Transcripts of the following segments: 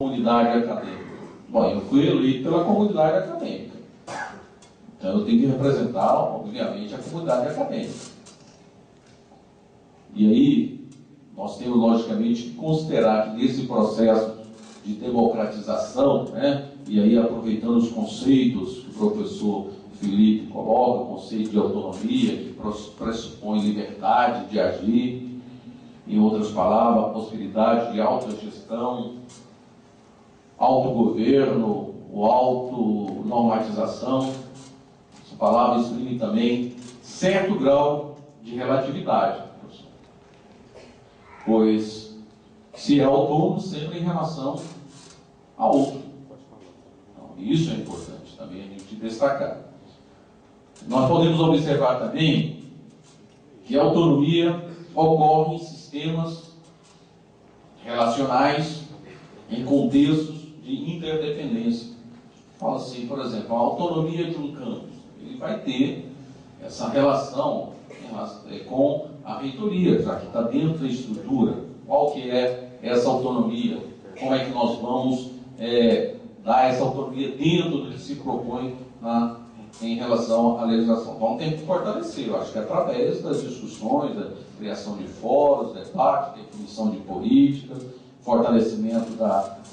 comunidade acadêmica. Bom, eu fui eleito pela comunidade acadêmica. Então eu tenho que representar, obviamente, a comunidade acadêmica. E aí, nós temos, logicamente, que considerar que nesse processo de democratização, né, e aí aproveitando os conceitos que o professor Felipe coloca, o conceito de autonomia, que pressupõe liberdade de agir, em outras palavras, a possibilidade de autogestão, autogoverno, ou autonormatização. Essa palavra exprime também certo grau de relatividade, pois se é autônomo sempre em relação a outro. Então, isso é importante também a gente destacar. Nós podemos observar também que a autonomia ocorre em sistemas relacionais, em contextos de interdependência. Fala assim, por exemplo, a autonomia de um campus. Ele vai ter essa relação com a reitoria, já que está dentro da estrutura. Qual que é essa autonomia? Como é que nós vamos dar essa autonomia dentro do que se propõe em relação à legislação? Então tem que fortalecer, eu acho que através das discussões, da criação de fóruns, debate, definição de políticas, fortalecimento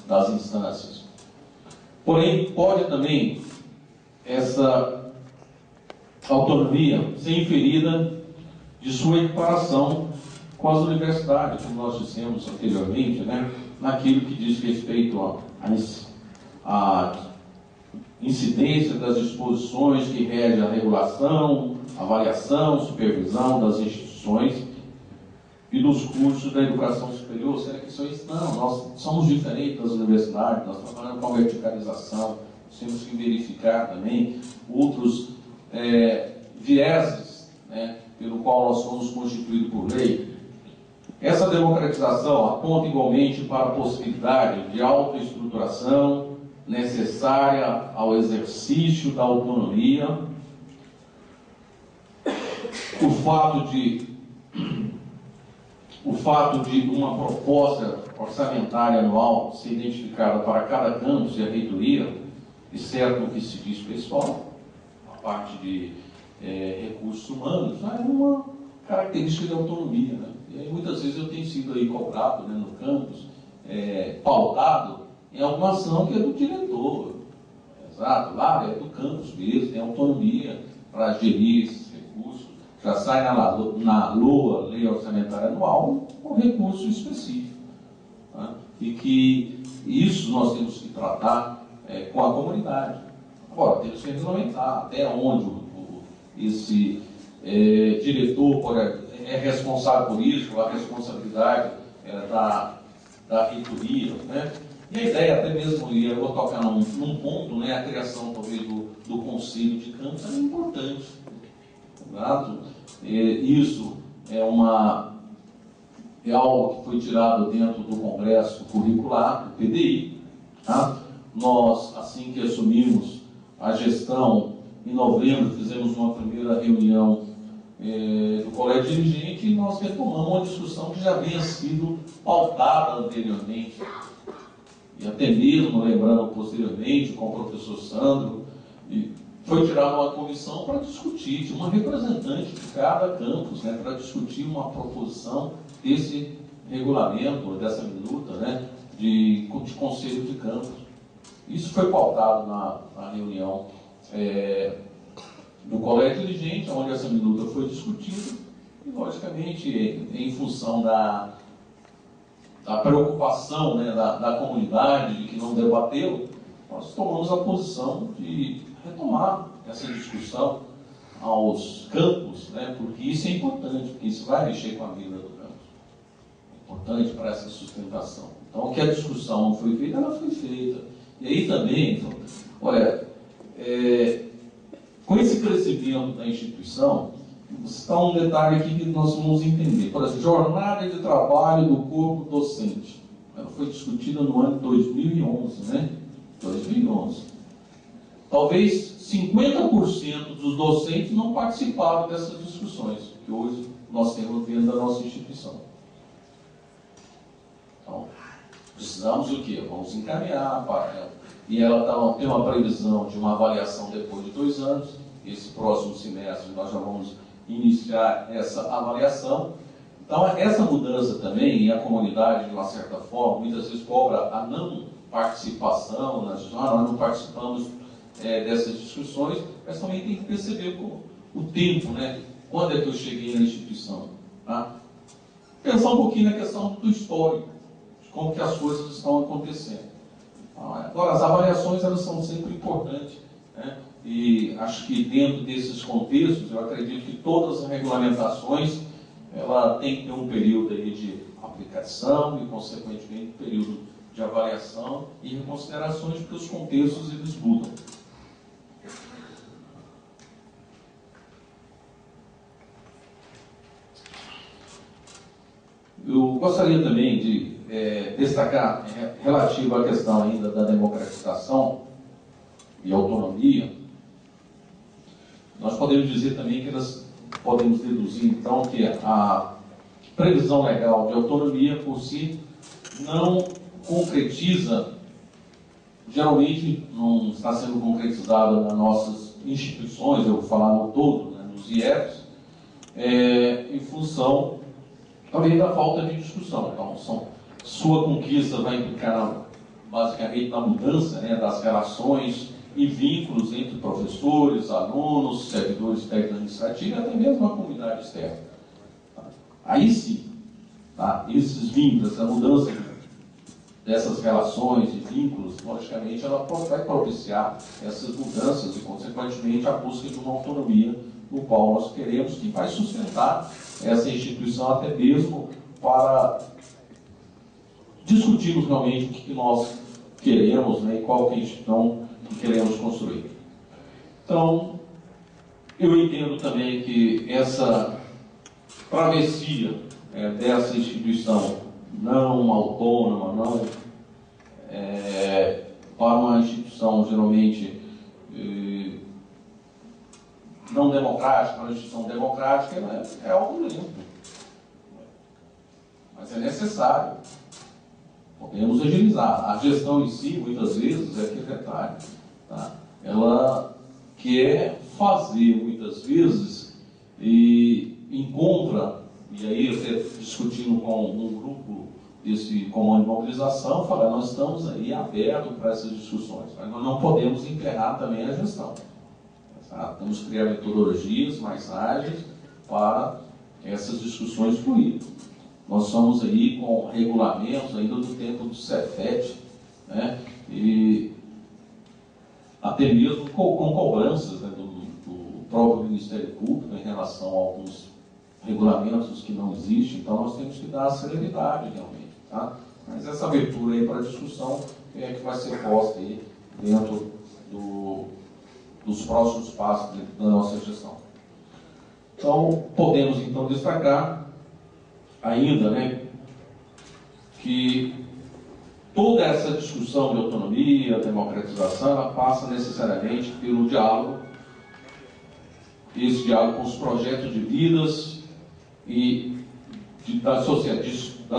das instâncias. Porém, pode também essa autonomia ser inferida de sua equiparação com as universidades, como nós dissemos anteriormente, né, naquilo que diz respeito à incidência das disposições que regem a regulação, avaliação, supervisão das instituições e dos cursos da educação superior. Será que isso é isso? Não, nós somos diferentes das universidades, nós trabalhamos com a verticalização, temos que verificar também outros vieses, né, pelo qual nós somos constituídos por lei. Essa democratização aponta igualmente para a possibilidade de autoestruturação necessária ao exercício da autonomia. O fato de uma proposta orçamentária anual ser identificada para cada campus e a reitoria, exceto no que se diz pessoal, a parte de recursos humanos, é uma característica de autonomia, né? E aí, muitas vezes eu tenho sido aí cobrado, né, no campus, pautado em alguma ação que é do diretor. Exato, lá é do campus mesmo, tem autonomia para gerir esses recursos. Já sai na LOA, Lei Orçamentária Anual, um recurso específico. Tá? E que isso nós temos que tratar com a comunidade. Agora, temos que regulamentar até onde esse diretor é responsável por isso, a responsabilidade da reitoria, né? E a ideia, até mesmo, e eu vou tocar num ponto, né, a criação talvez do conselho de campus é importante. Exato? Isso é algo que foi tirado dentro do Congresso Curricular, do PDI. Tá? Nós, assim que assumimos a gestão, em novembro, fizemos uma primeira reunião do colégio dirigente e nós retomamos uma discussão que já havia sido pautada anteriormente. E até mesmo, lembrando posteriormente, com o professor Sandro, foi tirada uma comissão para discutir, de uma representante de cada campus, né, para discutir uma proposição desse regulamento, dessa minuta, né, de conselho de campus. Isso foi pautado na reunião do colégio dirigente, onde essa minuta foi discutida, e, logicamente, em função da preocupação, né, da comunidade, de que não debateu, nós tomamos a posição de retomar essa discussão aos campos, né, porque isso é importante, porque isso vai mexer com a vida do campus. É importante para essa sustentação. Então, que a discussão não foi feita, ela foi feita. E aí também, olha, com esse crescimento da instituição, está um detalhe aqui que nós vamos entender. Por exemplo, jornada de trabalho do corpo docente. Ela foi discutida no ano de 2011, né? 2011. Talvez 50% dos docentes não participaram dessas discussões que hoje nós temos dentro da nossa instituição. Então, precisamos o quê? Vamos encaminhar para ela. E ela tem uma previsão de uma avaliação depois de 2 anos. Esse próximo semestre nós já vamos iniciar essa avaliação. Então, essa mudança também, e a comunidade, de uma certa forma, muitas vezes cobra a não participação, nós não participamos dessas discussões, mas também tem que perceber o tempo, né? Quando é que eu cheguei na instituição? Tá? Pensar um pouquinho na questão do histórico, de como que as coisas estão acontecendo. Agora, as avaliações, elas são sempre importantes, né? E acho que dentro desses contextos, eu acredito que todas as regulamentações, ela tem que ter um período aí de aplicação e, consequentemente, um período de avaliação e reconsiderações, porque os contextos, eles mudam. Eu gostaria também de destacar, relativo à questão ainda da democratização e autonomia, nós podemos dizer também que podemos deduzir, então, que a previsão legal de autonomia, por si, não concretiza, geralmente não está sendo concretizada nas nossas instituições, eu vou falar no todo, né, nos IEPs, em função também da falta de discussão. Então, sua conquista vai implicar basicamente na mudança, né, das relações e vínculos entre professores, alunos, servidores técnicos administrativos e até mesmo a comunidade externa. Aí sim, tá, esses vínculos, a mudança dessas relações e vínculos, logicamente, ela vai propiciar essas mudanças e, consequentemente, a busca de uma autonomia no qual nós queremos, que vai sustentar essa instituição até mesmo para discutirmos realmente o que nós queremos, né, e qual que é a instituição que queremos construir. Então, eu entendo também que essa travessia dessa instituição não autônoma, não para uma instituição geralmente não democrática, uma instituição democrática, é algo lento. Mas é necessário. Podemos agilizar. A gestão em si, muitas vezes, é aquele detalhe. Tá? Ela quer fazer, muitas vezes, e encontra, e aí até discutindo com um grupo desse comando de mobilização, fala, nós estamos aí abertos para essas discussões, mas nós não podemos enterrar também a gestão. Tá? Temos que criar metodologias mais ágeis para essas discussões fluírem. Nós somos aí com regulamentos ainda do tempo do Cefet, né? E até mesmo com cobranças, né, do próprio Ministério Público em relação a alguns regulamentos que não existem. Então nós temos que dar a celeridade realmente. Tá? Mas essa abertura aí para discussão é que vai ser posta aí dentro dos próximos passos da nossa gestão. Então, podemos então destacar ainda, né, que toda essa discussão de autonomia, democratização, ela passa necessariamente pelo diálogo, esse diálogo com os projetos de vidas e da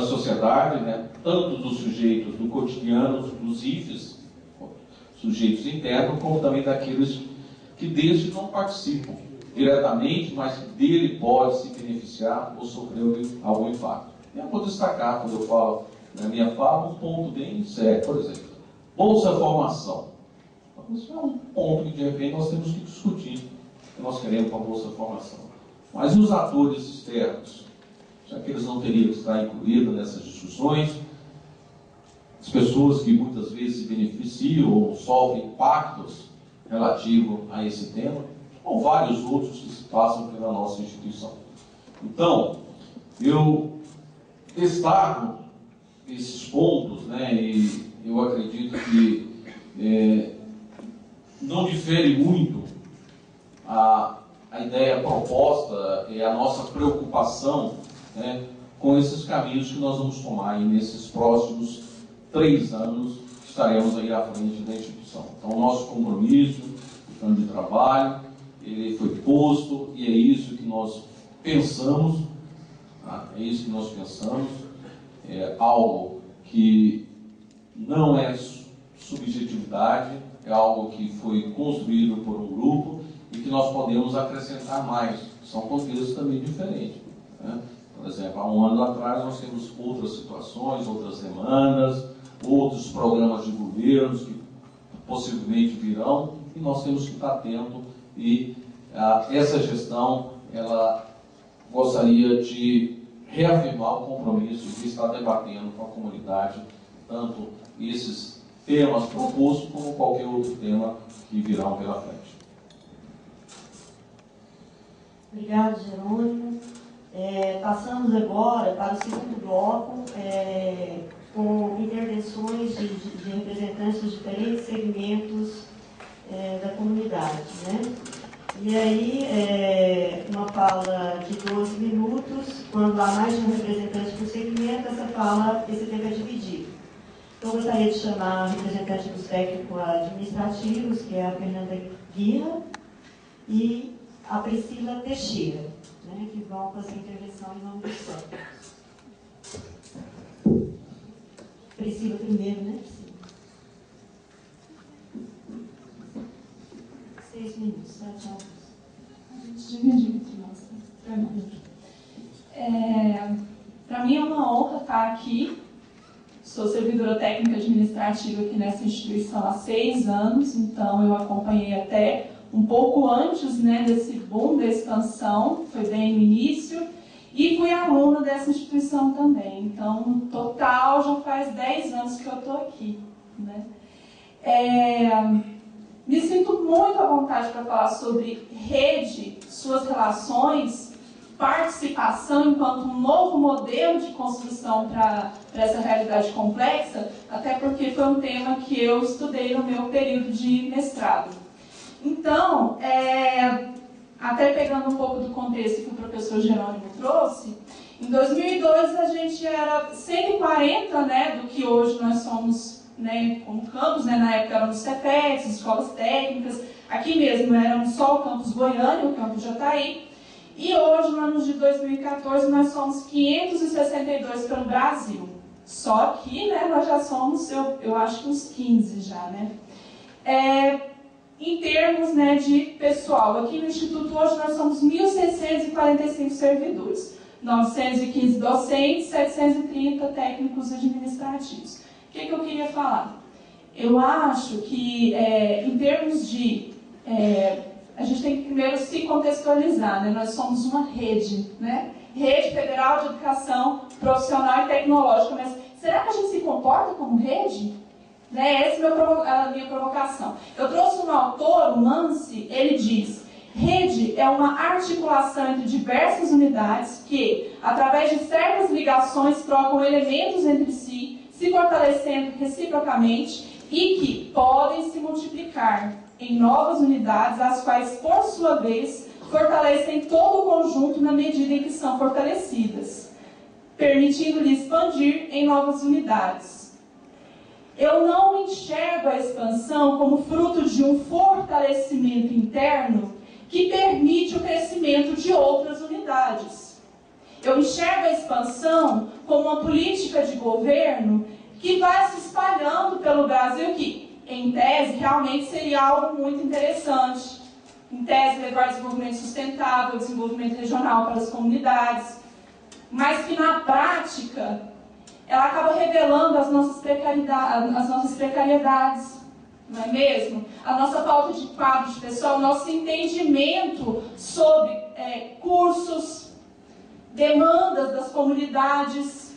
sociedade, né, tanto dos sujeitos do cotidiano, dos IFES, sujeitos internos, como também daqueles que destes não participam diretamente, mas dele pode se beneficiar ou sofrer algum impacto. E eu vou destacar, quando eu falo na minha fala, um ponto bem sério, por exemplo, Bolsa Formação. Isso é um ponto que, de repente, nós temos que discutir o que nós queremos com a Bolsa Formação. Mas os atores externos, já que eles não teriam que estar incluídos nessas discussões, as pessoas que muitas vezes se beneficiam ou sofrem impactos relativos a esse tema, ou vários outros que se passam pela nossa instituição. Então, eu destaco esses pontos, né, e eu acredito que não difere muito a ideia proposta e a nossa preocupação, né, com esses caminhos que nós vamos tomar aí nesses próximos 3 anos que estaremos aí à frente da instituição. Então, o nosso compromisso, o plano de trabalho, ele foi posto e é isso que nós pensamos, tá? É isso que nós pensamos, é algo que não é subjetividade, é algo que foi construído por um grupo e que nós podemos acrescentar mais. São contextos também diferentes, né? Por exemplo, há um ano atrás nós temos outras situações, outras demandas, outros programas de governos que possivelmente virão e nós temos que estar atento e essa gestão, ela gostaria de reafirmar o compromisso de estar debatendo com a comunidade tanto esses temas propostos como qualquer outro tema que virão pela frente. Obrigado, Jerônimo. Passamos agora para o segundo bloco, com intervenções de representantes dos diferentes segmentos da comunidade, né? E aí, uma fala de 12 minutos, quando há mais de um representante por segmento, esse tempo é dividido. Então, eu gostaria de chamar a representante dos técnicos administrativos, que é a Fernanda Guirra, e a Priscila Teixeira, né, que vão fazer intervenção em nome dos técnicos. Priscila primeiro, né, Priscila? 6 minutos, tá? Tchau. A gente dividiu entre nós, né? Para mim é uma honra estar aqui. Sou servidora técnica administrativa aqui nessa instituição há 6 anos, então eu acompanhei até um pouco antes, né, desse boom da expansão, foi bem no início, e fui aluna dessa instituição também. Então, no total, já faz 10 anos que eu estou aqui, né? Me sinto muito à vontade para falar sobre rede, suas relações, participação enquanto um novo modelo de construção para essa realidade complexa, até porque foi um tema que eu estudei no meu período de mestrado. Então, até pegando um pouco do contexto que o professor Jerônimo trouxe, em 2002 a gente era 140, né, do que hoje nós somos, né, como campus, né, na época eram os CEPETs, escolas técnicas, aqui mesmo éramos só o campus Goiânia, o campus Jataí, e hoje, no ano de 2014, nós somos 562 pelo Brasil. Só que, né, nós já somos, eu acho que uns 15 já, né? Em termos, né, de pessoal, aqui no Instituto hoje nós somos 1.645 servidores, 915 docentes, 730 técnicos administrativos. O que eu queria falar? Eu acho que, em termos de... a gente tem que primeiro se contextualizar, né? Nós somos uma rede, né? Rede Federal de Educação Profissional e Tecnológica, mas será que a gente se comporta como rede? Né? Essa é a minha provocação. Eu trouxe um autor, o Mansi, ele diz: rede é uma articulação entre diversas unidades que, através de certas ligações, trocam elementos entre si, se fortalecendo reciprocamente e que podem se multiplicar em novas unidades, as quais, por sua vez, fortalecem todo o conjunto na medida em que são fortalecidas, permitindo-lhe expandir em novas unidades. Eu não enxergo a expansão como fruto de um fortalecimento interno que permite o crescimento de outras unidades. Eu enxergo a expansão como uma política de governo que vai se espalhando pelo Brasil, que, em tese, realmente seria algo muito interessante. Em tese, levar desenvolvimento sustentável, desenvolvimento regional para as comunidades, mas que, na prática, ela acaba revelando as nossas precariedades, não é mesmo? A nossa falta de quadro de pessoal, o nosso entendimento sobre cursos, demandas das comunidades,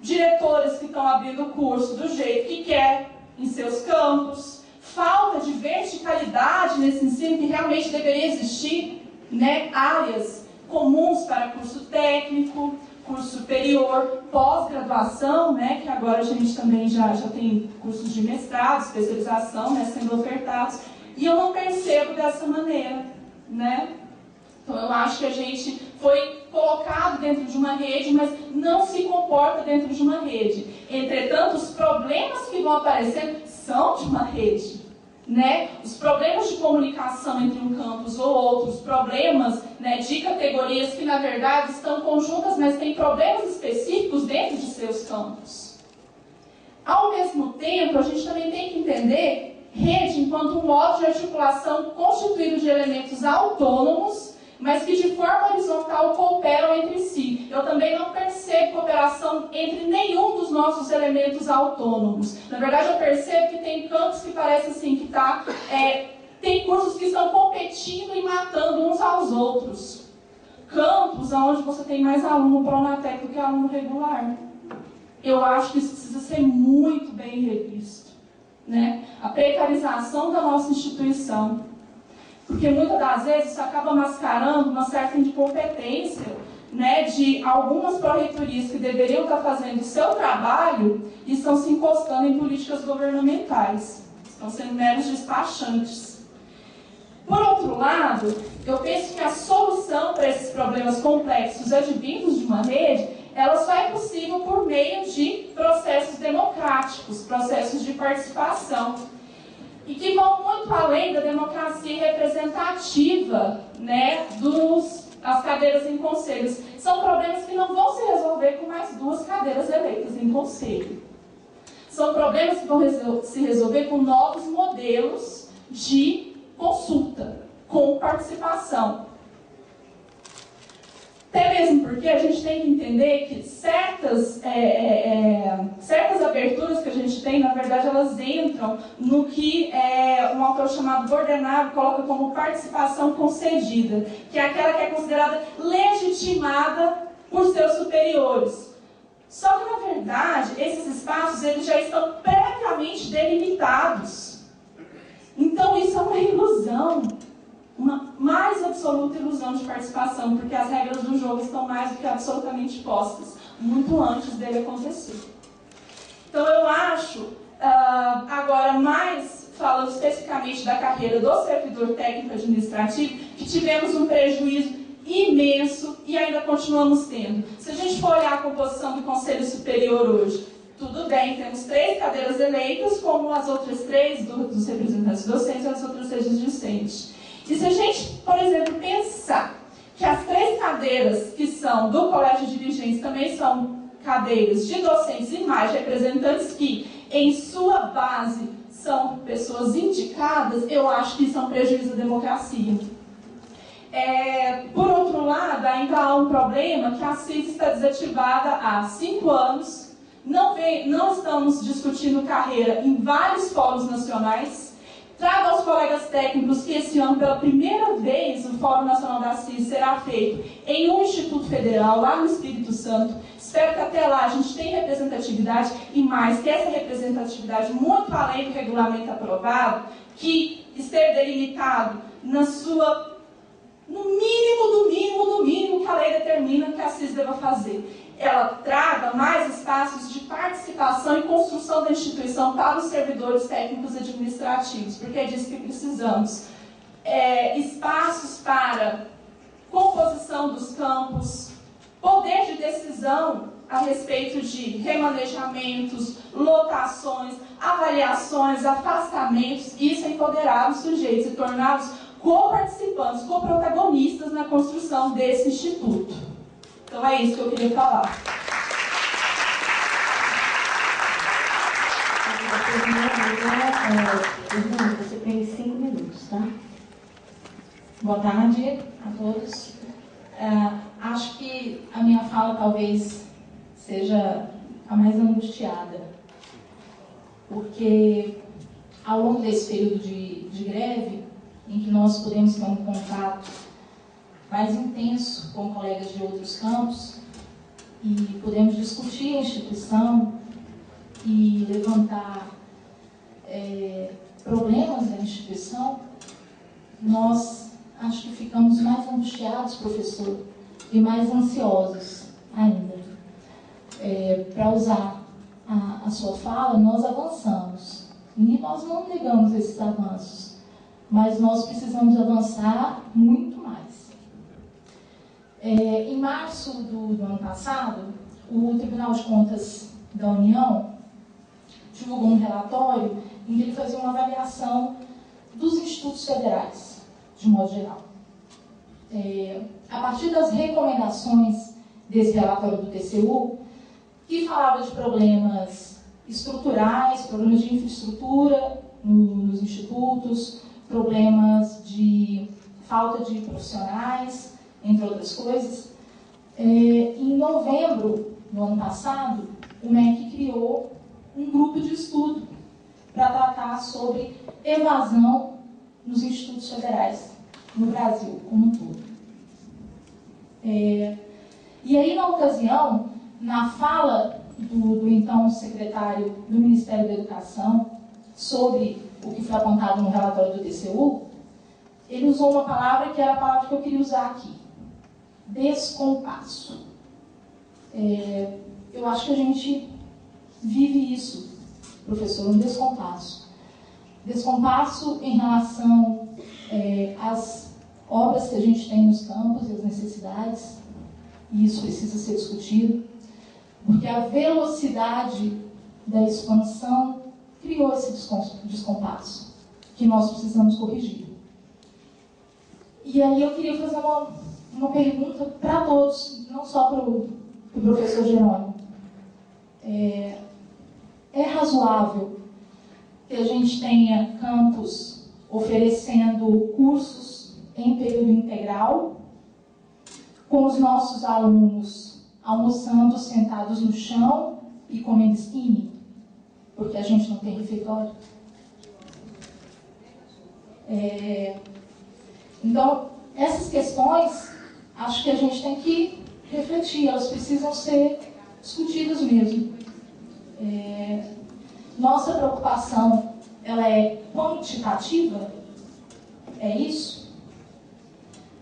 diretores que estão abrindo o curso do jeito que quer em seus campos, falta de verticalidade nesse ensino que realmente deveria existir, né? Áreas comuns para curso técnico, curso superior, pós-graduação, né? Que agora a gente também já tem cursos de mestrado, especialização, né, sendo ofertados, e eu não percebo dessa maneira, né? Então eu acho que a gente foi colocado dentro de uma rede, mas não se comporta dentro de uma rede. Entretanto, os problemas que vão aparecendo são de uma rede, né? Os problemas de comunicação entre um campus ou outro, os problemas, né, de categorias que, na verdade, estão conjuntas, mas têm problemas específicos dentro de seus campos. Ao mesmo tempo, a gente também tem que entender rede enquanto um modo de articulação constituído de elementos autônomos, mas que de forma horizontal cooperam entre si. Eu também não percebo cooperação entre nenhum dos nossos elementos autônomos. Na verdade, eu percebo que tem campos que parece assim que tem cursos que estão competindo e matando uns aos outros. Campos onde você tem mais aluno Pronatec do que aluno regular. Eu acho que isso precisa ser muito bem revisto, né? A precarização da nossa instituição. Porque muitas das vezes isso acaba mascarando uma certa incompetência, né, de algumas pró-reitorias que deveriam estar fazendo o seu trabalho e estão se encostando em políticas governamentais. Estão sendo meros despachantes. Por outro lado, eu penso que a solução para esses problemas complexos advindos de uma rede, ela só é possível por meio de processos democráticos, processos de participação, e que vão muito além da democracia representativa, né, as cadeiras em conselhos. São problemas que não vão se resolver com mais 2 cadeiras eleitas em conselho. São problemas que vão se resolver com novos modelos de consulta, com participação. Até mesmo porque a gente tem que entender que certas aberturas que a gente tem, na verdade, elas entram no que um autor chamado Bordenave coloca como participação concedida, que é aquela que é considerada legitimada por seus superiores. Só que, na verdade, esses espaços eles já estão previamente delimitados. Então, isso é uma ilusão. Uma mais absoluta ilusão de participação, porque as regras do jogo estão mais do que absolutamente postas, muito antes dele acontecer. Então eu acho, agora mais falando especificamente da carreira do servidor técnico administrativo, que tivemos um prejuízo imenso e ainda continuamos tendo. Se a gente for olhar a composição do Conselho Superior hoje, tudo bem, temos 3 cadeiras eleitas, como as outras 3 dos representantes docentes e as outras 3 discentes. E se a gente, por exemplo, pensar que as 3 cadeiras que são do Colégio de Dirigentes também são cadeiras de docentes e mais representantes que, em sua base, são pessoas indicadas, eu acho que isso é um prejuízo à democracia. Por outro lado, ainda há um problema que a CIS está desativada há 5 anos, não estamos discutindo carreira em vários fóruns nacionais. Trago aos colegas técnicos que esse ano, pela primeira vez, o Fórum Nacional da CIS será feito em um Instituto Federal, lá no Espírito Santo. Espero que até lá a gente tenha representatividade e mais, que essa representatividade, muito além do regulamento aprovado, que esteja delimitado no mínimo que a lei determina que a CIS deva fazer. Ela traga mais espaços de participação e construção da instituição para os servidores técnicos administrativos, porque é disso que precisamos. Espaços para composição dos campos, poder de decisão a respeito de remanejamentos, lotações, avaliações, afastamentos, isso é empoderar os sujeitos e torná-los co-participantes, co-protagonistas na construção desse instituto. Então é isso que eu queria falar. Você tem 5 minutos, tá? Boa tarde a todos. Acho que a minha fala talvez seja a mais angustiada, porque ao longo desse período de greve, em que nós podemos ter um contato mais intenso com colegas de outros campos e podemos discutir a instituição e levantar problemas da instituição, nós acho que ficamos mais angustiados, professor, e mais ansiosos ainda. Para usar a sua fala, nós avançamos e nós não negamos esses avanços, mas nós precisamos avançar muito mais. Em março do ano passado, o Tribunal de Contas da União divulgou um relatório em que ele fazia uma avaliação dos institutos federais, de modo geral. A partir das recomendações desse relatório do TCU, que falava de problemas estruturais, problemas de infraestrutura nos institutos, problemas de falta de profissionais, entre outras coisas. Em novembro do ano passado, o MEC criou um grupo de estudo para tratar sobre evasão nos institutos federais, no Brasil como um todo. E aí, na ocasião, na fala do então secretário do Ministério da Educação sobre o que foi apontado no relatório do TCU, ele usou uma palavra que era a palavra que eu queria usar aqui: descompasso. Eu acho que a gente vive isso, professor, um descompasso. Descompasso em relação às obras que a gente tem nos campos e as necessidades, e isso precisa ser discutido, porque a velocidade da expansão criou esse descompasso, que nós precisamos corrigir. E aí eu queria fazer uma pergunta para todos, não só para o professor Jerônimo. É razoável que a gente tenha campus oferecendo cursos em período integral, com os nossos alunos almoçando sentados no chão e comendo skinny, porque a gente não tem refeitório? Então, essas questões, acho que a gente tem que refletir, elas precisam ser discutidas mesmo. Nossa preocupação, ela é quantitativa? É isso?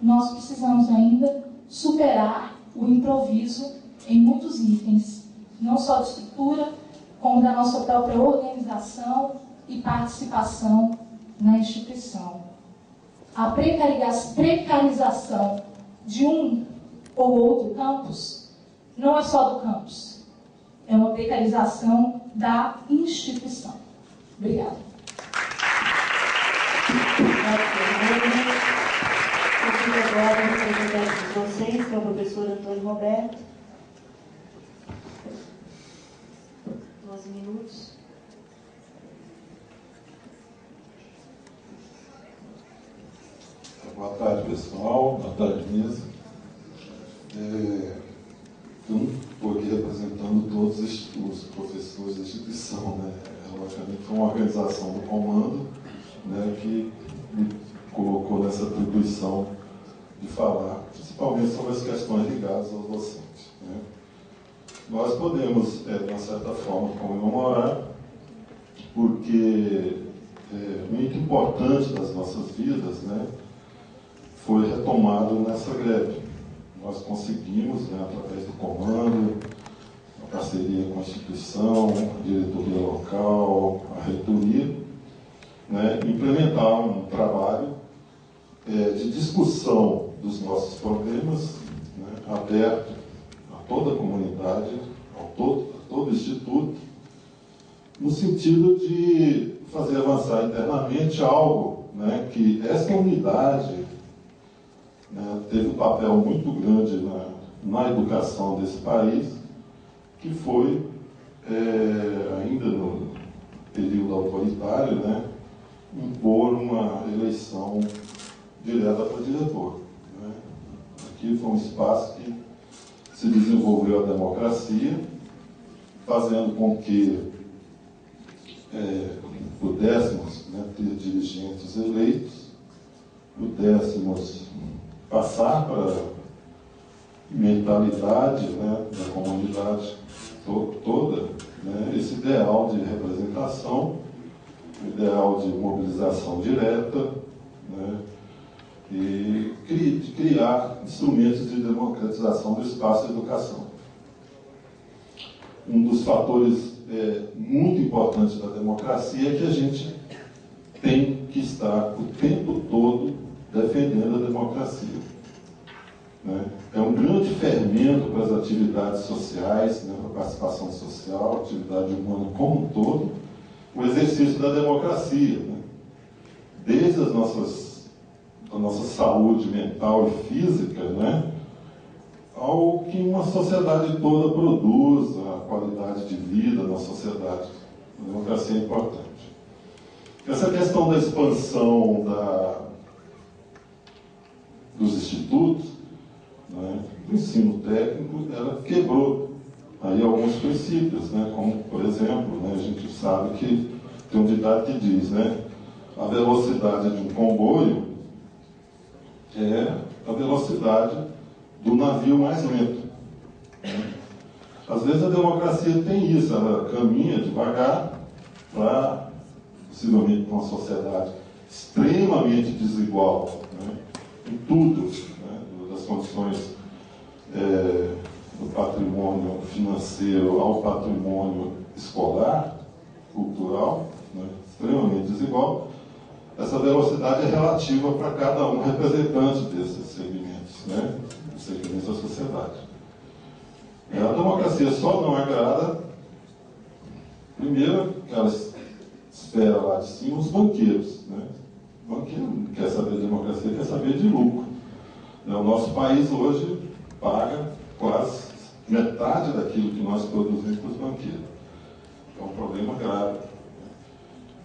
Nós precisamos ainda superar o improviso em muitos itens, não só de estrutura, como da nossa própria organização e participação na instituição. A precarização de um ou outro campus não é só do campus, é uma precarização da instituição. Obrigada. Convido agora o representante dos docentes, que é o professor Antônio Roberto. 12 minutos. Boa tarde, pessoal. Boa tarde, mesa. Eu não estou aqui representando todos os professores da instituição, né? Logicamente, foi uma organização do comando, né, que me colocou nessa atribuição de falar, principalmente sobre as questões ligadas aos docentes, né? Nós podemos, de uma certa forma, comemorar, porque muito importante das nossas vidas, né, foi retomado nessa greve. Nós conseguimos, né, através do comando, a parceria com a instituição, a diretoria local, a reitoria, né, implementar um trabalho de discussão dos nossos problemas, né, aberto a toda a comunidade, a todo o instituto, no sentido de fazer avançar internamente algo, né, que essa unidade, né, teve um papel muito grande na educação desse país, que foi, ainda no período autoritário, né, impor uma eleição direta para diretor, né? Aqui foi um espaço que se desenvolveu a democracia, fazendo com que pudéssemos, né, ter dirigentes eleitos, pudéssemos passar para a mentalidade, né, da comunidade toda, né, esse ideal de representação, ideal de mobilização direta, né, e de criar instrumentos de democratização do espaço de educação. Um dos fatores muito importantes da democracia é que a gente tem que estar o tempo todo defendendo a democracia, né? É um grande fermento para as atividades sociais, né, para a participação social, atividade humana como um todo, o exercício da democracia, né? Desde a nossa saúde mental e física, né, ao que uma sociedade toda produz, a qualidade de vida na sociedade. A democracia é importante. Essa questão da expansão dos institutos, né, do ensino técnico, ela quebrou aí alguns princípios, né, como, por exemplo, né, a gente sabe que tem um ditado que diz, né, a velocidade de um comboio é a velocidade do navio mais lento. Né? Às vezes a democracia tem isso, ela caminha devagar para, possivelmente, uma sociedade extremamente desigual, né, em tudo, né, das condições do patrimônio financeiro ao patrimônio escolar, cultural, né, extremamente desigual. Essa velocidade é relativa para cada um representante desses segmentos, né, dos segmentos da sociedade. A democracia só não agrada, primeiro, que ela espera lá de cima os banqueiros. Né? O banqueiro não quer saber de democracia, quer saber de lucro. O nosso país hoje paga quase metade daquilo que nós produzimos para os banqueiros. É um problema grave.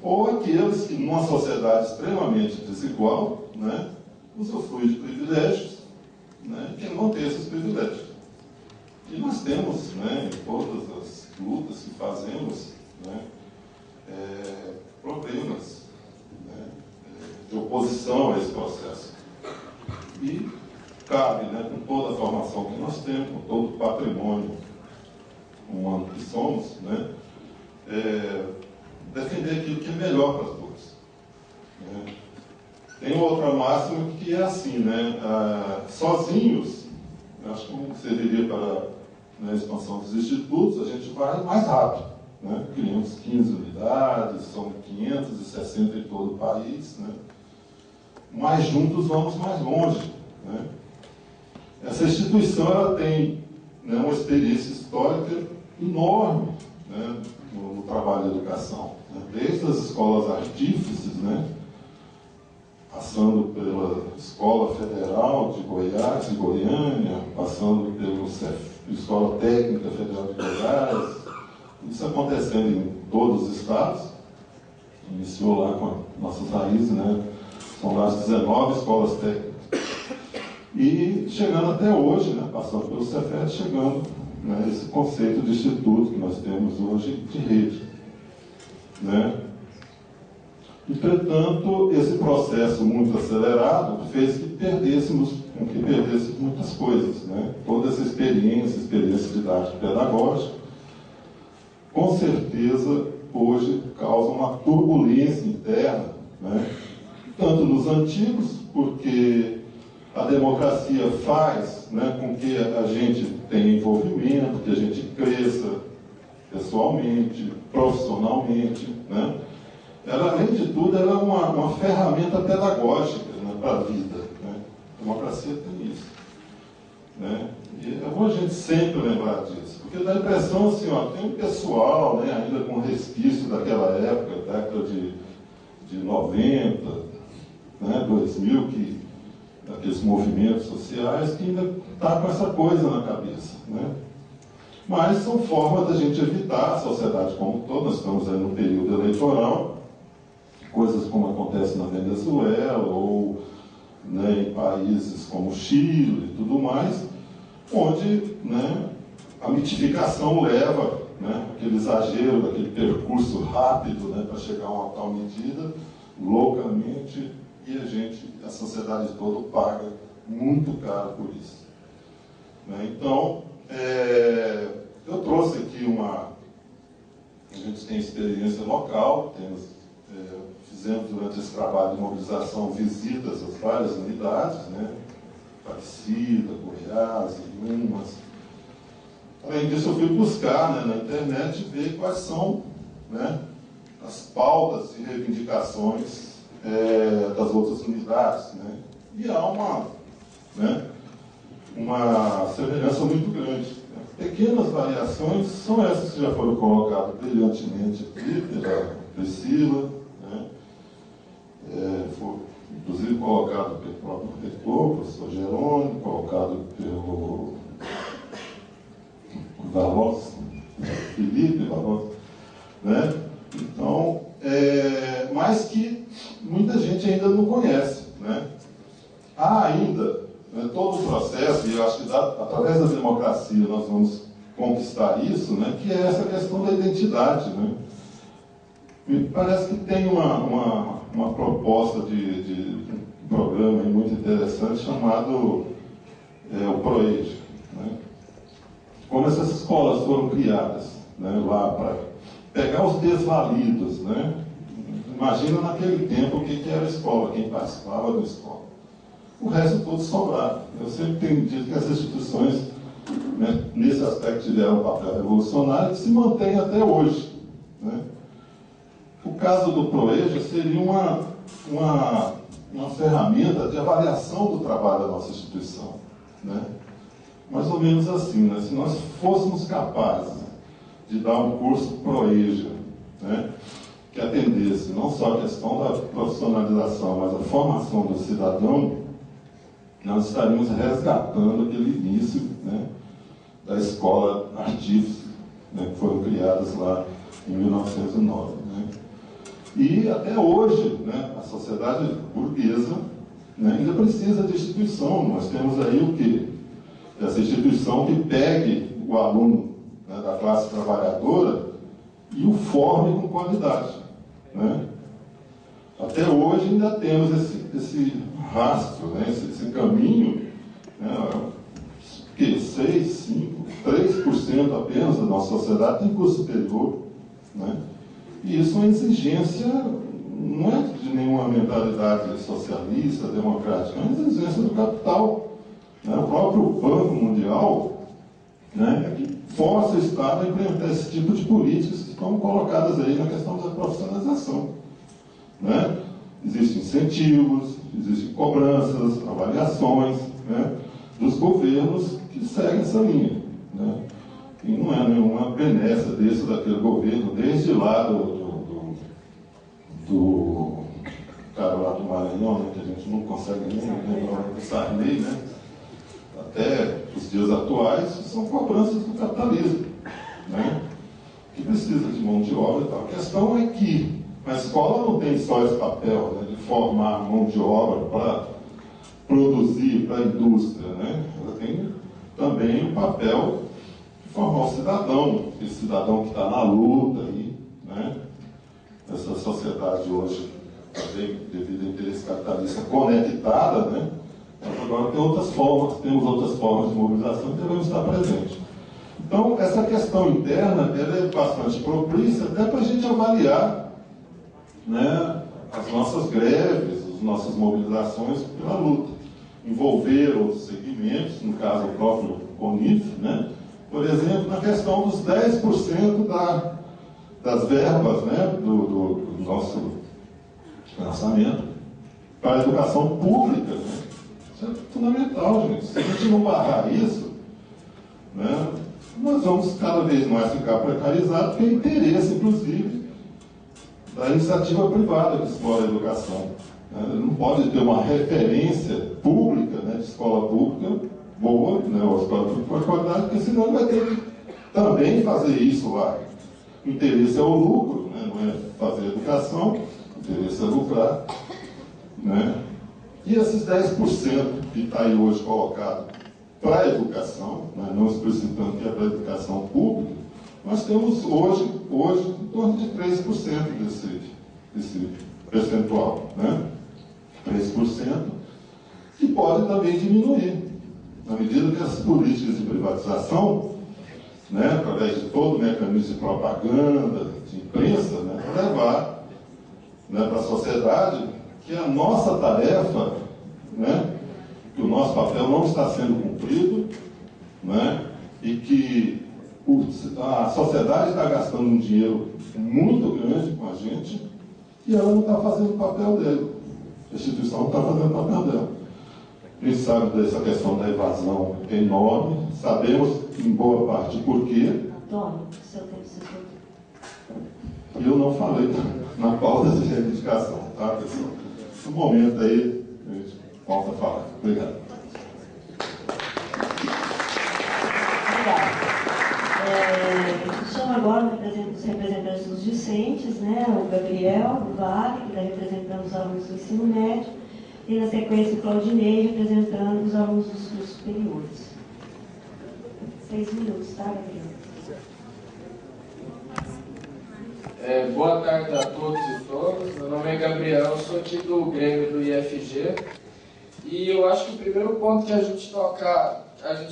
Ou aqueles que, numa sociedade extremamente desigual, né, usufruem de privilégios, né, que não têm esses privilégios. E nós temos, né, em todas as lutas que fazemos, né, problemas, né, de oposição a esse processo. E cabe, né, com toda a formação que nós temos, com todo o patrimônio humano que somos, né, defender aquilo que é melhor para todos. Né. Tem outra máxima que é assim, né, sozinhos, acho que não serviria para a expansão dos institutos, a gente vai mais rápido. Né? Criamos 15 unidades, são 560 em todo o país, né? Mas juntos vamos mais longe. Né? Essa instituição ela tem, né, uma experiência histórica enorme, né, no trabalho de educação. Né? Desde as escolas artífices, né, passando pela Escola Federal de Goiás e Goiânia, passando pela Escola Técnica Federal de Goiás, isso acontecendo em todos os estados. Iniciou lá com nossas raízes, né? São lá as 19 escolas técnicas. E chegando até hoje, né, passando pelo Cefet, chegando, né, esse conceito de instituto que nós temos hoje de rede. Né? Entretanto, esse processo muito acelerado fez que perdêssemos muitas coisas. Né? Toda essa experiência didática pedagógica, com certeza, hoje causa uma turbulência interna, né? Tanto nos antigos, porque a democracia faz, né, com que a gente tenha envolvimento, que a gente cresça pessoalmente, profissionalmente. Né? Ela, além de tudo, ela é uma ferramenta pedagógica, né, para a vida. Né? A democracia tem isso. Né? E é bom a gente sempre lembrar disso, porque dá a impressão assim, ó, tem um pessoal, né, ainda com resquício daquela época, década de 90, né, 2000, daqueles movimentos sociais, que ainda está com essa coisa na cabeça. Né? Mas são formas da gente evitar a sociedade como toda. Nós estamos aí no período eleitoral, coisas como acontece na Venezuela, ou, né, em países como Chile e tudo mais, onde, né, a mitificação leva, né, aquele exagero, aquele percurso rápido, né, para chegar a uma tal medida, loucamente, e a sociedade toda paga muito caro por isso. Né? Então, eu trouxe aqui a gente tem experiência local, fizemos durante esse trabalho de mobilização visitas às várias unidades, né? Aparecida, Goiás, Inhumas. Além disso, eu fui buscar, né, na internet, ver quais são, né, as pautas e reivindicações das outras unidades. Né? E há uma semelhança muito grande. Né? Pequenas variações são essas que já foram colocadas brilhantemente aqui pela Priscila, né? Foi inclusive colocado pelo próprio reitor, professor Jerônimo, colocado pelo Felipe Valós, né? mas que muita gente ainda não conhece, né? Há ainda, né, todo o processo, e eu acho que através da democracia nós vamos conquistar isso, né, que é essa questão da identidade, né? Me parece que tem uma proposta de um programa muito interessante chamado o ProEja, né? Como essas escolas foram criadas, né, lá para pegar os desvalidos, né? Imagina naquele tempo o que era a escola, quem participava da escola. O resto todo sobrava. Eu sempre tenho dito que essas instituições, né, nesse aspecto, tiveram um papel revolucionário que se mantém até hoje, né? O caso do ProEja seria uma ferramenta de avaliação do trabalho da nossa instituição, né? Mais ou menos assim, né? Se nós fôssemos capazes de dar um curso ProEja, né, que atendesse não só a questão da profissionalização, mas a formação do cidadão, nós estaríamos resgatando aquele início, né, da escola artífice, né, que foram criadas lá em 1909. Né? E até hoje, né, a sociedade burguesa, né, ainda precisa de instituição. Nós temos aí o quê? Essa instituição que pegue o aluno, né, da classe trabalhadora e o forme com qualidade, né? Até hoje ainda temos esse rastro, né, esse caminho, né, que 6, 5, 3% apenas da nossa sociedade tem curso superior, né? E isso é uma exigência, não é de nenhuma mentalidade socialista, democrática, é uma exigência do capital, né? O próprio Banco Mundial, né, é que força o Estado a implementar esse tipo de políticas que estão colocadas aí na questão da profissionalização, né? Existem incentivos, existem cobranças, avaliações, né, dos governos que seguem essa linha, né? E não é nenhuma benécia desse ou daquele governo, desde lá do cara lá do Maranhão, né, que a gente não consegue nem lembrar do Sarney, né, até os dias atuais, são cobranças do capitalismo, né, que precisa de mão de obra e tal. A questão é que a escola não tem só esse papel, né, de formar mão de obra para produzir para a indústria, né? Ela tem também o papel de formar o cidadão, esse cidadão que está na luta aí, né? Essa sociedade hoje, devido ao interesse capitalista, conectada, né? Mas agora temos outras formas de mobilização que devemos estar presentes. Então, essa questão interna, ela é bastante propícia até para a gente avaliar, né, as nossas greves, as nossas mobilizações pela luta. Envolver outros segmentos, no caso o próprio CONIF, né, por exemplo, na questão dos 10% das verbas, né, do nosso lançamento para a educação pública. Né? Isso é fundamental, gente. Se a gente não barrar isso, né, nós vamos cada vez mais ficar precarizados, porque é interesse, inclusive, da iniciativa privada que explora a educação. Não pode ter uma referência pública, né, de escola pública boa, né, ou escola pública de qualidade, porque senão ele vai ter que também fazer isso lá. O interesse é o lucro, né, não é fazer educação, o interesse é lucrar. Né? E esses 10% que está aí hoje colocado para a educação, né, não explicitando que é para a educação pública, nós temos hoje em torno de 3% desse percentual, né? 3%, que pode também diminuir, na medida que as políticas de privatização, né, através de todo o mecanismo de propaganda, de imprensa, né, levar, né, para a sociedade que a nossa tarefa, né, que o nosso papel não está sendo cumprido, né, e que a sociedade está gastando um dinheiro muito grande com a gente e ela não está fazendo o papel dele. A instituição não está fazendo o papel dela. A gente sabe dessa questão da evasão enorme, sabemos em boa parte por quê. Antônio, seu tempo se esgotou. E eu não falei na pauta de reivindicação, tá, pessoal? No momento aí, a gente volta a falar. Obrigado. Obrigada. Chama agora os representantes dos discentes, né? O Gabriel, do Vale, que está representando os alunos do ensino médio, e na sequência o Claudinei, representando os alunos dos cursos superiores. 6 minutos, tá, Gabriel? Boa tarde a todos e todas. Meu nome é Gabriel, eu sou aqui do Grêmio do IFG. E eu acho que o primeiro ponto que a gente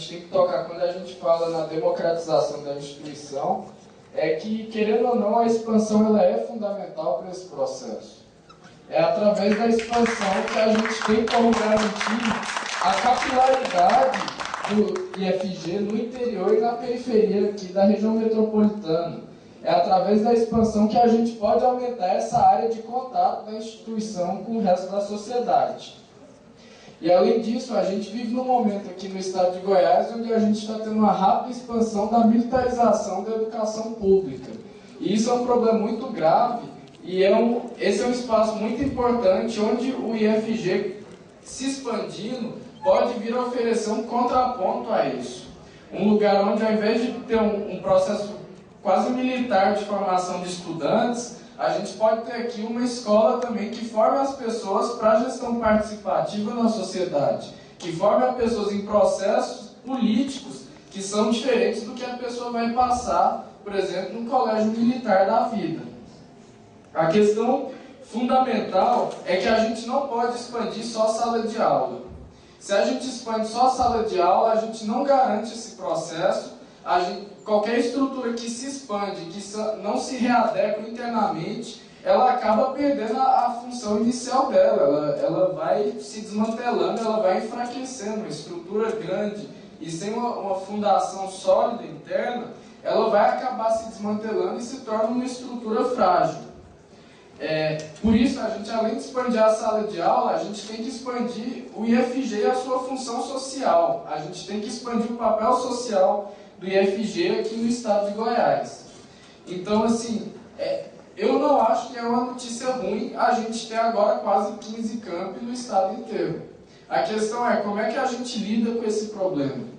tem que tocar quando a gente fala na democratização da instituição é que, querendo ou não, a expansão ela é fundamental para esse processo. É através da expansão que a gente tem como garantir a capilaridade do IFG no interior e na periferia aqui da região metropolitana. É através da expansão que a gente pode aumentar essa área de contato da instituição com o resto da sociedade. E além disso, a gente vive num momento aqui no estado de Goiás onde a gente está tendo uma rápida expansão da militarização da educação pública. E isso é um problema muito grave e esse é um espaço muito importante onde o IFG, se expandindo, pode vir a oferecer um contraponto a isso. Um lugar onde, ao invés de ter um processo quase militar de formação de estudantes, a gente pode ter aqui uma escola também que forme as pessoas para a gestão participativa na sociedade, que forme as pessoas em processos políticos que são diferentes do que a pessoa vai passar, por exemplo, no colégio militar da vida. A questão fundamental é que a gente não pode expandir só a sala de aula. Se a gente expande só a sala de aula, a gente não garante esse processo. Qualquer estrutura que se expande, que não se readequa internamente, ela acaba perdendo a função inicial dela. Ela vai se desmantelando, ela vai enfraquecendo. Uma estrutura grande e sem uma fundação sólida interna, ela vai acabar se desmantelando e se torna uma estrutura frágil. Por isso, a gente, além de expandir a sala de aula, a gente tem que expandir o IFG e a sua função social. A gente tem que expandir o papel social do IFG aqui no estado de Goiás. Então, assim, eu não acho que é uma notícia ruim a gente ter agora quase 15 campi no estado inteiro. A questão é como é que a gente lida com esse problema.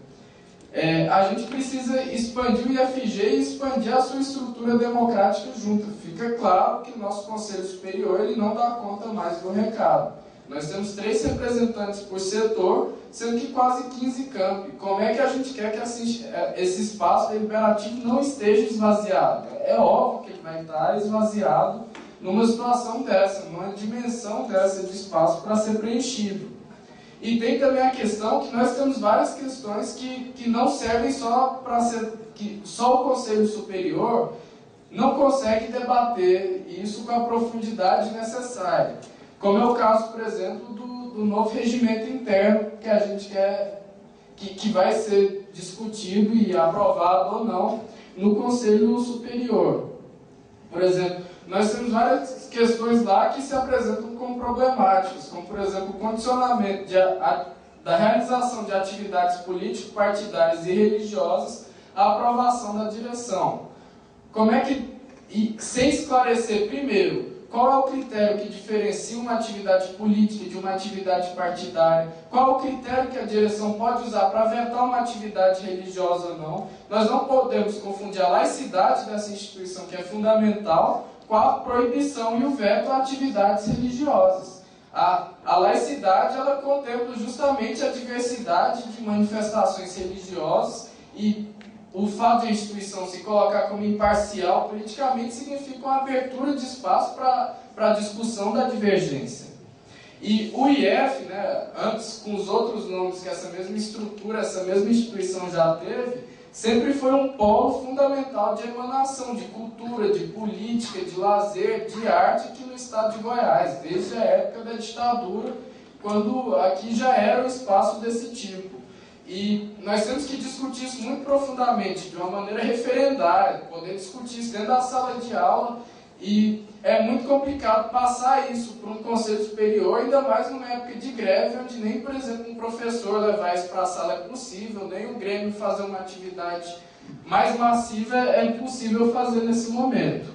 A gente precisa expandir o IFG e expandir a sua estrutura democrática junto. Fica claro que o nosso Conselho Superior ele não dá conta mais do recado. Nós temos 3 representantes por setor, sendo que quase 15 campi. Como é que a gente quer que esse espaço deliberativo não esteja esvaziado? É óbvio que ele vai estar esvaziado numa situação dessa, numa dimensão dessa de espaço para ser preenchido. E tem também a questão que nós temos várias questões que não servem só para ser... que só o Conselho Superior não consegue debater isso com a profundidade necessária. Como é o caso, por exemplo, do novo regimento interno que a gente quer, que vai ser discutido e aprovado ou não no Conselho Superior. Por exemplo, nós temos várias questões lá que se apresentam como problemáticas, como, por exemplo, o condicionamento da realização de atividades político-partidárias e religiosas à aprovação da direção. Como é que, sem esclarecer primeiro, qual é o critério que diferencia uma atividade política de uma atividade partidária? Qual é o critério que a direção pode usar para vetar uma atividade religiosa ou não? Nós não podemos confundir a laicidade dessa instituição, que é fundamental, com a proibição e o veto a atividades religiosas. A laicidade ela contempla justamente a diversidade de manifestações religiosas e o fato de a instituição se colocar como imparcial politicamente significa uma abertura de espaço para a discussão da divergência. E o IF, né, antes com os outros nomes que essa mesma estrutura, essa mesma instituição já teve, sempre foi um polo fundamental de emanação de cultura, de política, de lazer, de arte aqui no estado de Goiás, desde a época da ditadura, quando aqui já era um espaço desse tipo. E nós temos que discutir isso muito profundamente, de uma maneira referendária, poder discutir isso dentro da sala de aula, e é muito complicado passar isso para um conselho superior, ainda mais numa época de greve, onde nem, por exemplo, um professor levar isso para a sala é possível, nem o Grêmio fazer uma atividade mais massiva é impossível fazer nesse momento.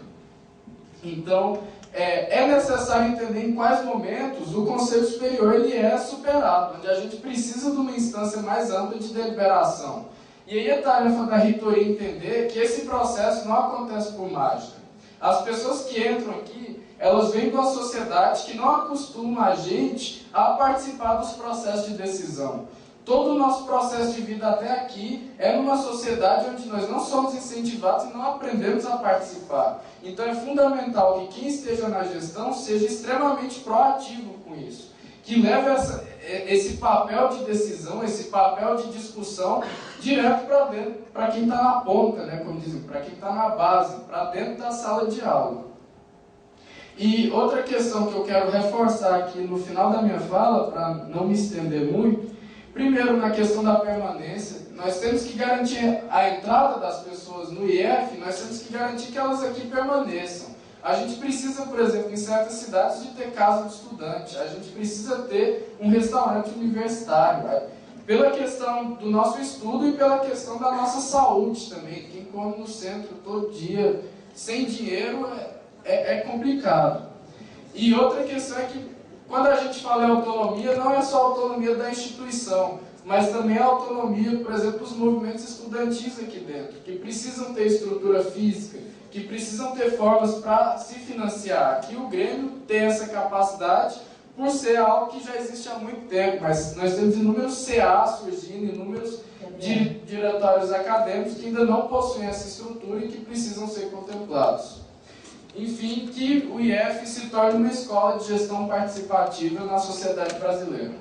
Então, é necessário entender em quais momentos o Conselho Superior ele é superado, onde a gente precisa de uma instância mais ampla de deliberação. E aí a tarefa da reitoria é entender que esse processo não acontece por mágica. As pessoas que entram aqui, elas vêm de uma sociedade que não acostuma a gente a participar dos processos de decisão. Todo o nosso processo de vida até aqui é numa sociedade onde nós não somos incentivados e não aprendemos a participar. Então é fundamental que quem esteja na gestão seja extremamente proativo com isso. Que leve esse papel de decisão, esse papel de discussão direto para dentro, para quem está na ponta, né, como dizem, para quem está na base, para dentro da sala de aula. E outra questão que eu quero reforçar aqui no final da minha fala, para não me estender muito, primeiro, na questão da permanência, nós temos que garantir a entrada das pessoas no IF, nós temos que garantir que elas aqui permaneçam. A gente precisa, por exemplo, em certas cidades, de ter casa de estudante, a gente precisa ter um restaurante universitário, pela questão do nosso estudo e pela questão da nossa saúde também. Quem come no centro todo dia, sem dinheiro, é complicado. E outra questão é que, quando a gente fala em autonomia, não é só a autonomia da instituição, mas também a autonomia, por exemplo, dos movimentos estudantis aqui dentro, que precisam ter estrutura física, que precisam ter formas para se financiar. Aqui o Grêmio tem essa capacidade por ser algo que já existe há muito tempo, mas nós temos inúmeros CA surgindo, inúmeros diretórios acadêmicos que ainda não possuem essa estrutura e que precisam ser contemplados. Enfim, que o IF se torne uma escola de gestão participativa na sociedade brasileira.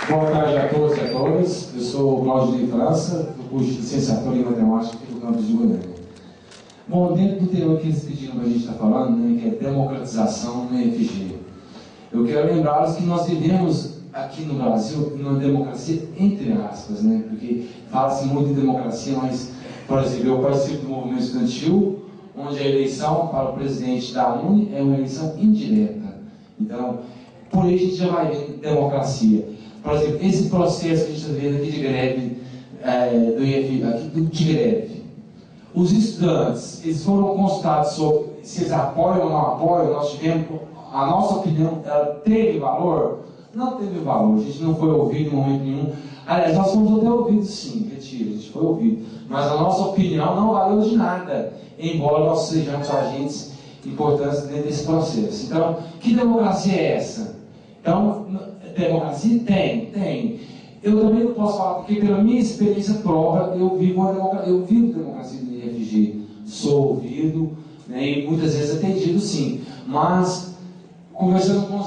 Boa tarde a todos e a todas. Eu sou o Cláudio de França, do curso de Licenciatura em Matemática do campus de Goiânia. Bom, dentro do tema que eles pediram para a gente estar falando, né, que é democratização no IFG, eu quero lembrá-los que nós vivemos aqui no Brasil numa democracia entre aspas, né, porque fala-se muito em democracia, mas, por exemplo, eu participo do movimento estudantil, onde a eleição para o presidente da UNE é uma eleição indireta. Então, por aí a gente já vai ver democracia. Por exemplo, esse processo que a gente está vendo aqui de greve, do IF, aqui de greve, os estudantes, eles foram consultados sobre se eles apoiam ou não apoiam, nós tivemos, a nossa opinião, ela teve valor? Não teve valor, a gente não foi ouvido em momento nenhum. Aliás, nós fomos até ouvidos sim, retiro, a gente foi ouvido, mas a nossa opinião não valeu de nada, embora nós sejamos agentes importantes dentro desse processo. Então, que democracia é essa? Então, democracia? Tem. Eu também não posso falar, porque pela minha experiência prova, eu vivo democracia do IFG. Sou ouvido, né, e muitas vezes atendido sim. Mas, conversando com os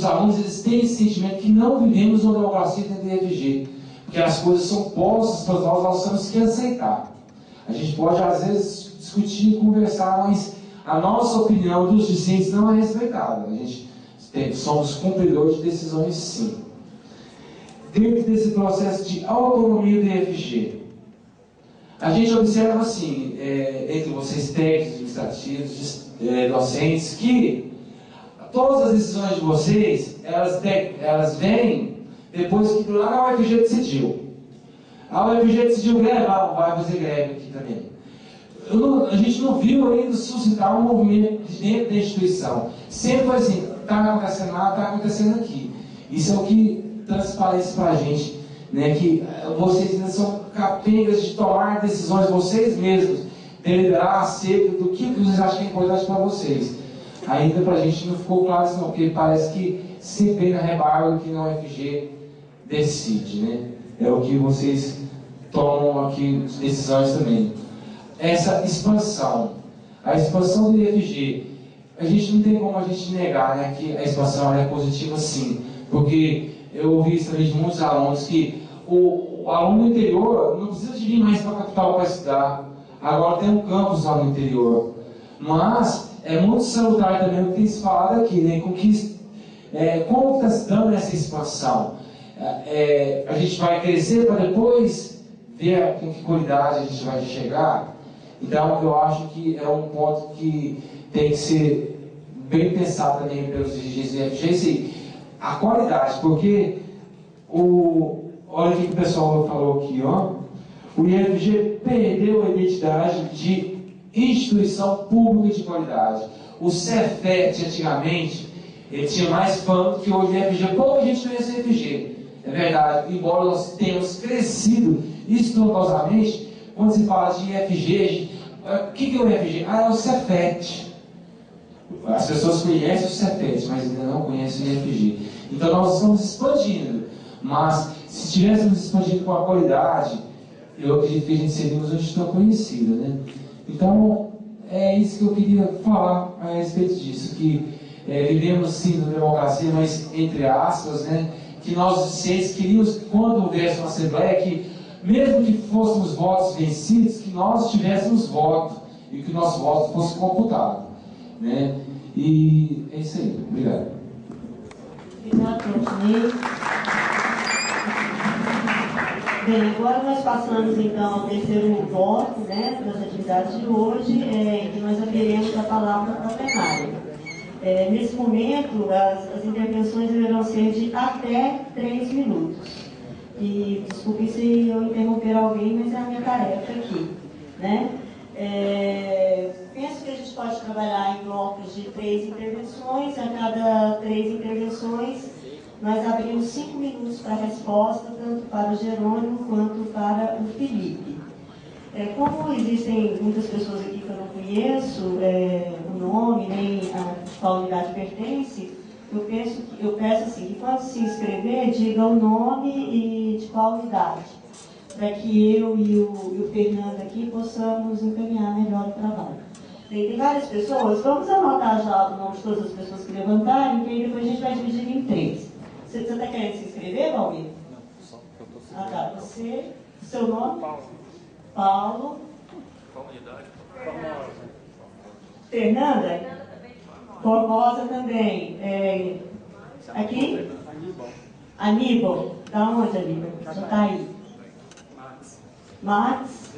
alunos eles têm esse sentimento que não vivemos uma democracia dentro do IFG. Porque as coisas são postas para nós temos que aceitar. A gente pode, às vezes, discutir e conversar, mas a nossa opinião dos discentes não é respeitada. A gente somos cumpridores de decisões, sim. Dentro desse processo de autonomia do IFG, a gente observa, assim, entre vocês técnicos, administrativos, docentes, que todas as decisões de vocês, elas vêm depois que lá a UFG decidiu. A UFG decidiu greve, vai fazer greve aqui também. A gente não viu ainda suscitar um movimento dentro da instituição. Sempre foi assim, está acontecendo lá, está acontecendo aqui. Isso é o que transparece para a gente, né, que vocês ainda são capengas de tomar decisões vocês mesmos, deliberar acerca do que vocês acham que é importante para vocês. Ainda para a gente não ficou claro isso não, porque parece que se vê na rebarba que na UFG decide, né? É o que vocês tomam aqui decisões também. Essa expansão, a expansão do IFG, a gente não tem como a gente negar, né, que a expansão é positiva sim, porque eu ouvi isso também de muitos alunos que o aluno do interior não precisa de vir mais para a capital para estudar, agora tem um campus lá no interior, mas é muito salutar também o que tem se falado aqui, né, como está se dando essa expansão. A gente vai crescer para depois ver com que qualidade a gente vai chegar. Então eu acho que é um ponto que tem que ser bem pensado também pelos dirigentes do IFG, a qualidade, porque olha o que o pessoal falou aqui, ó, o IFG perdeu a identidade de instituição pública de qualidade. o Cefet, antigamente, ele tinha mais fama do que hoje o IFG. Pouca gente conhece o IFG, é verdade. Embora nós tenhamos crescido estrondosamente, quando se fala de IFG, o que é o IFG? Ah, é o Cefet. As pessoas conhecem o Cefet, mas ainda não conhecem o IFG. Então nós estamos expandindo, mas se estivéssemos expandindo com a qualidade, eu acredito que a gente seria uma instituição conhecida, né? Então, é isso que eu queria falar a respeito disso, que vivemos sim na democracia, mas entre aspas, né? Que nós, cientes, queríamos que quando houvesse uma assembleia, que mesmo que fôssemos votos vencidos, que nós tivéssemos voto e que o nosso voto fosse computado, né? E é isso aí. Obrigado. Obrigado, Claudinei. Bem, agora nós passamos então ao terceiro bloco, né, das atividades de hoje, que nós abriremos a palavra para a plenária. Nesse momento, as intervenções deverão ser de até 3 minutos. E desculpe se eu interromper alguém, mas é a minha tarefa aqui, né? Penso que a gente pode trabalhar em blocos de 3 intervenções. A cada 3 intervenções, nós abrimos 5 minutos para a resposta, tanto para o Jerônimo quanto para o Felipe. Como existem muitas pessoas aqui que eu não conheço, o nome, nem a qual unidade pertence, eu peço assim, que quando se inscrever, diga o nome e de qual unidade, para que eu e o Fernando aqui possamos encaminhar melhor o trabalho. Tem várias pessoas, vamos anotar já o nome de todas as pessoas que levantarem, que aí depois a gente vai dividir em 3. Você está querendo se inscrever, Valmir? Ah, tá. Você, seu nome? Paulo. Qual unidade? Fernanda? Formosa também. Aqui? Aníbal. Da onde, Aníbal? Já está aí. Max.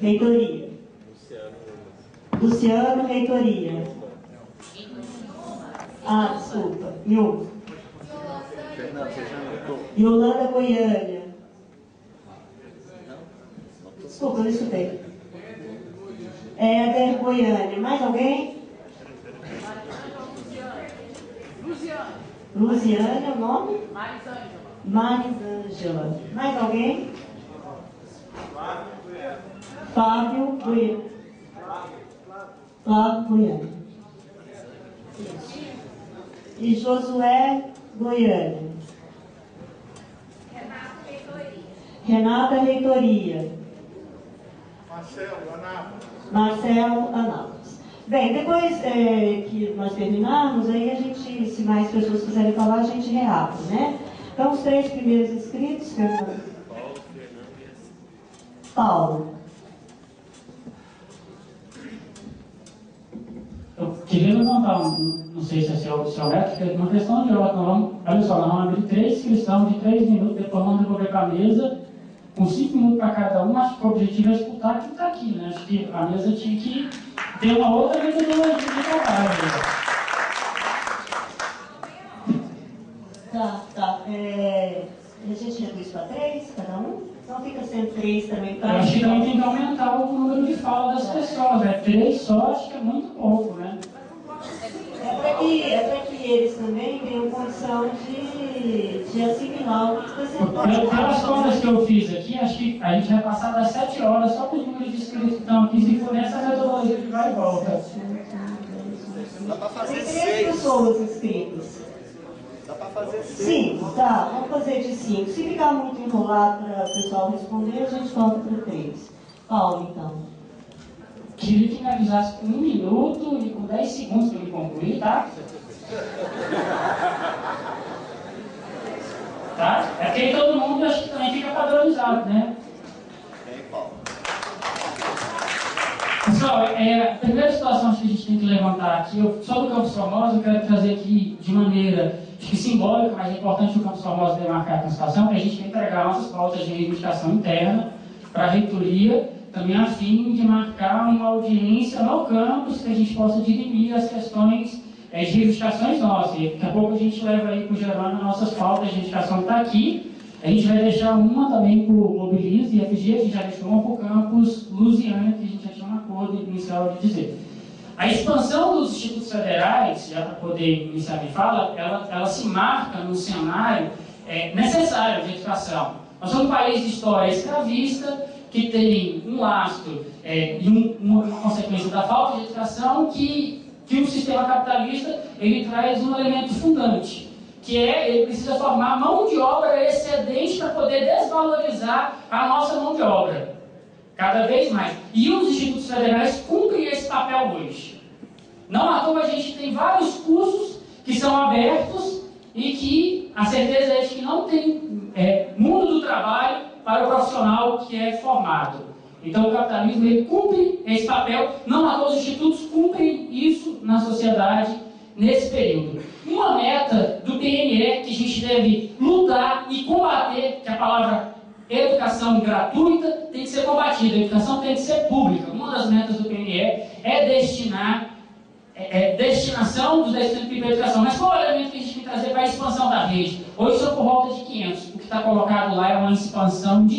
Reitoria. Luciano, reitoria. Ah, desculpa. Yolanda, Goiânia. Desculpa, eu não escutei. Éder, Goiânia. Mais alguém? Luziane, o nome? Marisângela. Mais alguém? Fábio, Goiânia. Flávio, Goiânia. E Josué, Goiânia. Renata, reitoria. Marcelo, Anápolis. Bem, depois que nós terminarmos, aí a gente, se mais pessoas quiserem falar, a gente reabre, né? Então, os 3 primeiros inscritos, Fernando. Paulo. Eu queria levantar, não sei se é o método, uma questão de ordem. Olha só, nós vamos abrir 3 inscrições de 3 minutos, depois vamos devolver para a mesa, com 5 minutos para cada um. Acho que o objetivo é escutar quem está aqui, né? Acho que a mesa tinha que ter uma outra metodologia de trabalho. Tá. A gente reduz para 3, cada um? Então fica sendo 3 também para. Eu acho que também tem que aumentar o número de fala das pessoas, né? 3 só acho que é muito pouco, né? É para que eles também tenham condição de assimilar o que está sendo falado. Pelas contas que eu fiz aqui, acho que a gente vai passar das 7 horas só com os números de inscritos que estão aqui, se for nessa metodologia de vai e volta. Dá para fazer Tem 6. 3 pessoas inscritas. Dá para fazer 6. 5, tá. Vamos fazer de 5. Se ficar muito enrolado para o pessoal responder, a gente volta para 3. Paulo, então. Queria que finalizasse com 1 minuto e com 10 segundos para me concluir, tá? Tá? É porque aí todo mundo acho que também fica padronizado, né? Pessoal, a primeira situação que a gente tem que levantar aqui, sobre o Campus Formosa, eu quero trazer aqui de maneira, acho que simbólica, mas é importante o Campus Formosa demarcar a situação, que a gente quer entregar nossas pautas de reivindicação interna para a reitoria, também a fim de marcar uma audiência no campus que a gente possa dirimir as questões de reivindicações nossas. E daqui a pouco a gente leva aí para o Gerônimo nossas pautas de reivindicação que está aqui. A gente vai deixar uma também para o Mobilize e FG, a gente já deixou uma para o campus Luziane, que a gente já tinha um acordo inicial de dizer. A expansão dos institutos federais, já para poder iniciar minha fala, ela se marca no cenário necessário de educação. Nós somos um país de história escravista, que tem um lastro e uma consequência da falta de educação que o sistema capitalista ele traz um elemento fundante, que ele precisa formar mão de obra excedente para poder desvalorizar a nossa mão de obra, cada vez mais. E os institutos federais cumprem esse papel hoje. Não à toa a gente tem vários cursos que são abertos e que a certeza é de que não tem mundo do trabalho para o profissional que é formado. Então o capitalismo ele cumpre esse papel, não à toa os institutos cumprem isso na sociedade nesse período. Uma meta do PNE que a gente deve lutar e combater, que a palavra educação gratuita tem que ser combatida, a educação tem que ser pública. Uma das metas do PNE é destinação dos 10% do PIB para a educação. Mas qual é o elemento que a gente tem que trazer para a expansão da rede? Hoje são por volta de 500. O que está colocado lá é uma expansão de